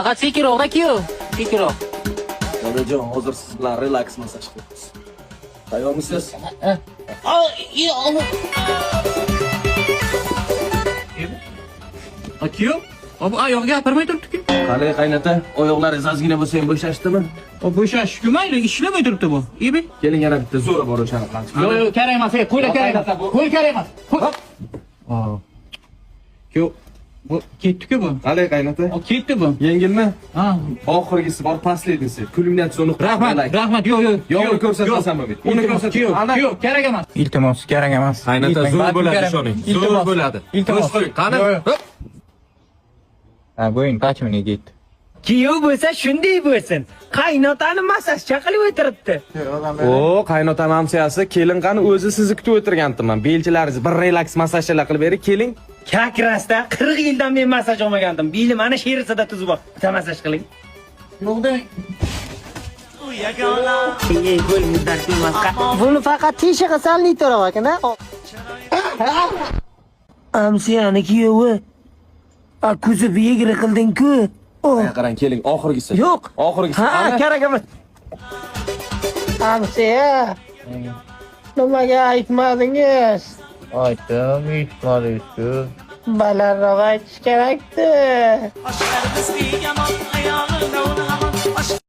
Faqat sekinroq-da-ku. Sekinroq. Dadajon, hozir siz bilan relaks massaj qilamiz. Tayyormisiz? Aka, bu oyoq gapirmay turibdi-ku. Qani qaynota, oyoqlaringiz ozgina bo'lsa ham bo'shashdimi? Bo'shashku mayli, ishlamay turibdi bu. Ibi. Keling, yana bitta zo'ra bor o'shani qilamiz. Yo'q, kerak emas. Qo'yla kerak emas. Qo'y kerak emas. Yo'q. Bu ketdi-ku bu. Qani qaynota? Ketdi bu. Yengilmi? Ha. Oxirgisi bor, pastligisi. Kulminatsiyoni Rahmat, yo'q. Yo'qni ko'rsatmasanmi bet? Uni ko'rsat. Yo'q, kerak emas. Iltimos, kerak emas. Qaynota zo'r bo'ladi ishoning. Zo'r bo'ladi. Iltimos. Qani? Ha, bo'yin qachmini ketdi. Kuyov bo'lsa shunday bo'lsin. Qaynotani massajcha qilib o'tiribdi. O, qaynota mamsiyasi, kelin qani o'zi sizni kutib o'tirgandim. Belchilaringiz bir relaks massajlar qilib bering, keling. Kakrasda 40 yildan men massaj olmagandim. Belim ana sherisida tuzib bor. Bitta massaj qiling. Buni faqat teshig'i salni to'rab ekan-a. Amsiyani kuyovi. Ko'zi biyigri qilding-ku. Qarang, keling, oxirgisi. Yo'q. Oxirgisi. Ha, kerak emas. Amsiya. Nimaga aytmadingiz? Aytdim, aytmadingiz-ku. Balandroq aytish kerakdi. Aşk vermez bir yaman ayağını davul hamam. Aşk